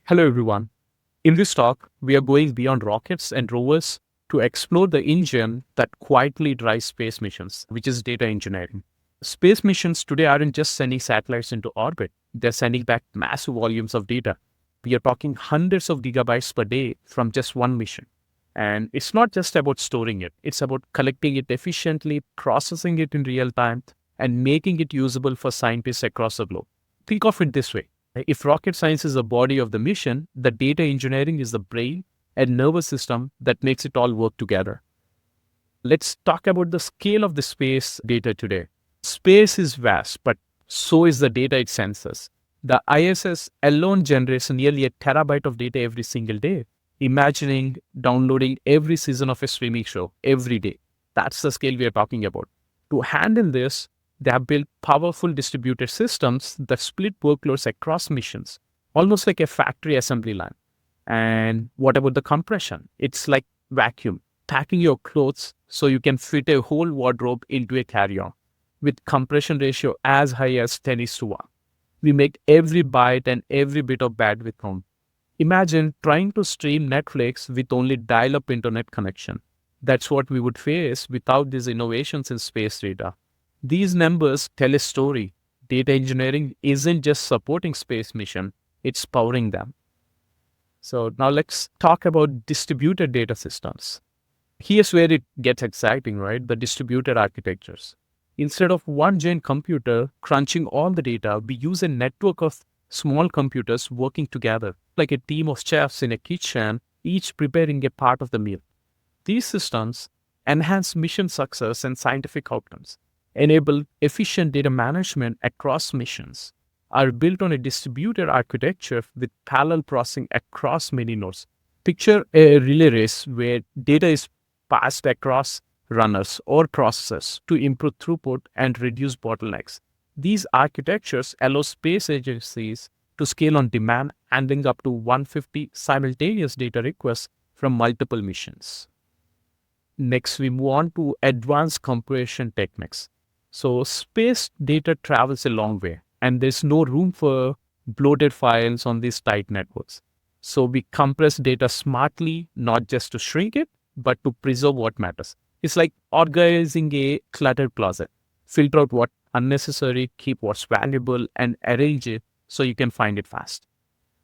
Hello, everyone. In this talk, we are going beyond rockets and rovers to explore the engine that quietly drives space missions, which is data engineering. Space missions today aren't just sending satellites into orbit, they're sending back massive volumes of data. We are talking hundreds of gigabytes per day from just one mission. And it's not just about storing it, it's about collecting it efficiently, processing it in real time, and making it usable for scientists across the globe. Think of it this way. If rocket science is the body of the mission, the data engineering is the brain and nervous system that makes it all work together. Let's talk about the scale of the space data today. Space is vast, but so is the data it senses. The ISS alone generates nearly a terabyte of data every single day. Imagining downloading every season of a streaming show every day. That's the scale we are talking about. To handle this, they have built powerful distributed systems that split workloads across missions, almost like a factory assembly line. And what about the compression? It's like vacuum, packing your clothes so you can fit a whole wardrobe into a carry-on with compression ratio as high as 10:1. We make every byte and every bit of bandwidth count. Imagine trying to stream Netflix with only dial-up internet connection. That's what we would face without these innovations in space data. These numbers tell a story. Data engineering isn't just supporting space mission, it's powering them. So now let's talk about distributed data systems. Here's where it gets exciting, right? The distributed architectures. Instead of one giant computer crunching all the data, we use a network of small computers working together, like a team of chefs in a kitchen, each preparing a part of the meal. These systems enhance mission success and scientific outcomes, enable efficient data management across missions, are built on a distributed architecture with parallel processing across many nodes. Picture a relay race where data is passed across runners or processors to improve throughput and reduce bottlenecks. These architectures allow space agencies to scale on demand, handling up to 150 simultaneous data requests from multiple missions. Next, we move on to advanced compression techniques. So space data travels a long way, and there's no room for bloated files on these tight networks. So we compress data smartly, not just to shrink it, but to preserve what matters. It's like organizing a cluttered closet. Filter out what's unnecessary, keep what's valuable, and arrange it so you can find it fast.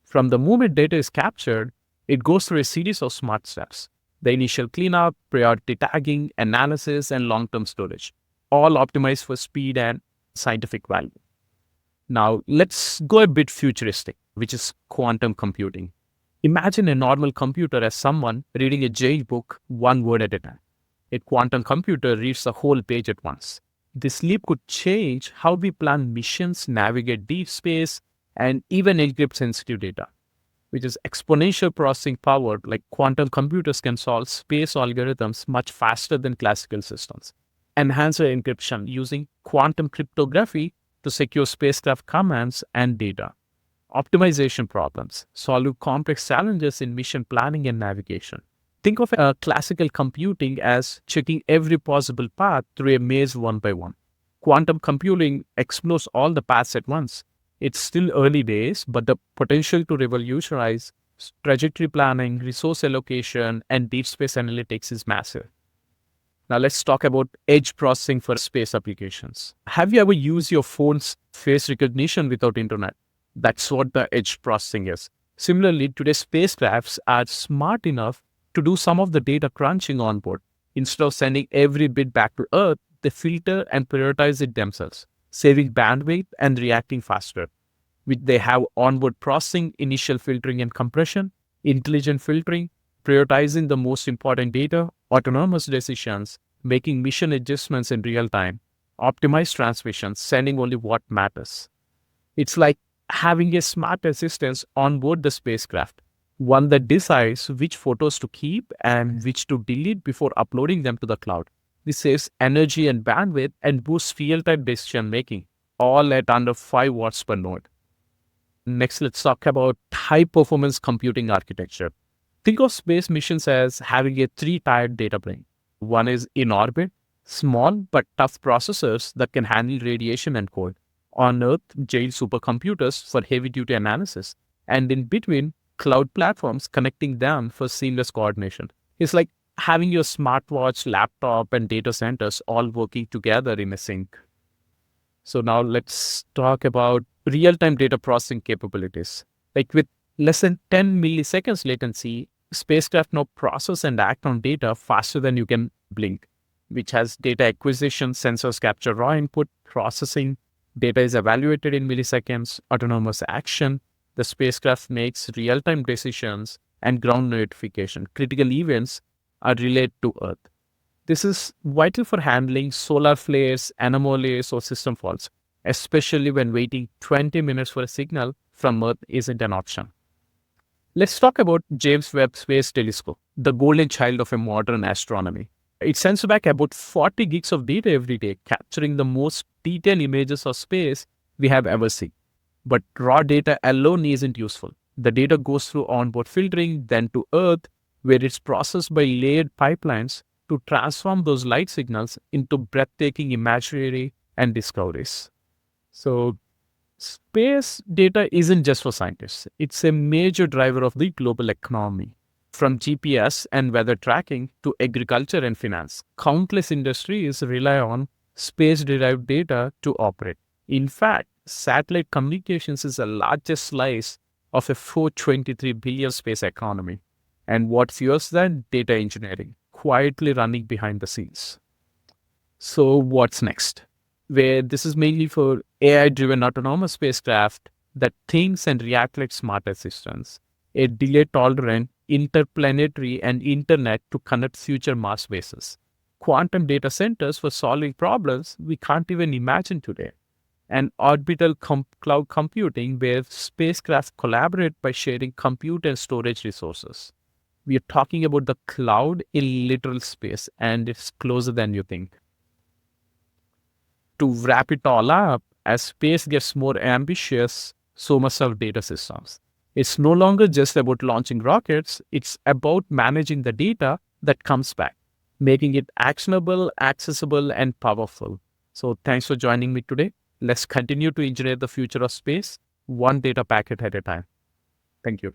From the moment data is captured, it goes through a series of smart steps. The initial cleanup, priority tagging, analysis, and long-term storage, all optimized for speed and scientific value. Now, let's go a bit futuristic, which is quantum computing. Imagine a normal computer as someone reading a giant book one word at a time. A quantum computer reads the whole page at once. This leap could change how we plan missions, navigate deep space, and even encrypt sensitive data, which is exponential processing power. Like quantum computers can solve space algorithms much faster than classical systems. Enhancer encryption using quantum cryptography to secure spacecraft commands and data. Optimization problems, solve complex challenges in mission planning and navigation. Think of classical computing as checking every possible path through a maze one by one. Quantum computing explores all the paths at once. It's still early days, but the potential to revolutionize trajectory planning, resource allocation, and deep space analytics is massive. Now let's talk about edge processing for space applications. Have you ever used your phone's face recognition without internet? That's what the edge processing is. Similarly, today's spacecrafts are smart enough to do some of the data crunching on board. Instead of sending every bit back to Earth, they filter and prioritize it themselves, saving bandwidth and reacting faster. They have onboard processing, initial filtering and compression, intelligent filtering, prioritizing the most important data, autonomous decisions, making mission adjustments in real time, optimized transmissions, sending only what matters. It's like having a smart assistant on board the spacecraft, one that decides which photos to keep and which to delete before uploading them to the cloud. This saves energy and bandwidth and boosts real-time decision making, all at under 5 watts per node. Next, let's talk about high-performance computing architecture. Think of space missions as having a 3-tiered data plane. One is in orbit, small but tough processors that can handle radiation and cold. On Earth, giant supercomputers for heavy-duty analysis. And in between, cloud platforms connecting them for seamless coordination. It's like having your smartwatch, laptop, and data centers all working together in a sync. So now let's talk about real-time data processing capabilities. Like with less than 10 milliseconds latency, spacecraft now process and act on data faster than you can blink, which has data acquisition, sensors capture raw input, processing, data is evaluated in milliseconds, autonomous action, the spacecraft makes real-time decisions and ground notification. Critical events are relayed to Earth. This is vital for handling solar flares, anomalies, or system faults, especially when waiting 20 minutes for a signal from Earth isn't an option. Let's talk about James Webb Space Telescope, the golden child of a modern astronomy. It sends back about 40 gigs of data every day, capturing the most detailed images of space we have ever seen. But raw data alone isn't useful. The data goes through onboard filtering, then to Earth, where it's processed by layered pipelines to transform those light signals into breathtaking imagery and discoveries. So, space data isn't just for scientists, it's a major driver of the global economy. From GPS and weather tracking to agriculture and finance, countless industries rely on space derived data to operate. In fact, satellite communications is the largest slice of a 423 billion space economy. And what fuels that? Data engineering, quietly running behind the scenes. So, what's next? Where this is mainly for AI driven autonomous spacecraft that thinks and reacts like smart assistants, a delay tolerant interplanetary and internet to connect future Mars bases, quantum data centers for solving problems we can't even imagine today, and orbital cloud computing where spacecraft collaborate by sharing compute and storage resources. We are talking about the cloud in literal space, and it's closer than you think. To wrap it all up, as space gets more ambitious, so must our data systems. It's no longer just about launching rockets, it's about managing the data that comes back, making it actionable, accessible, and powerful. So, thanks for joining me today. Let's continue to engineer the future of space, one data packet at a time. Thank you.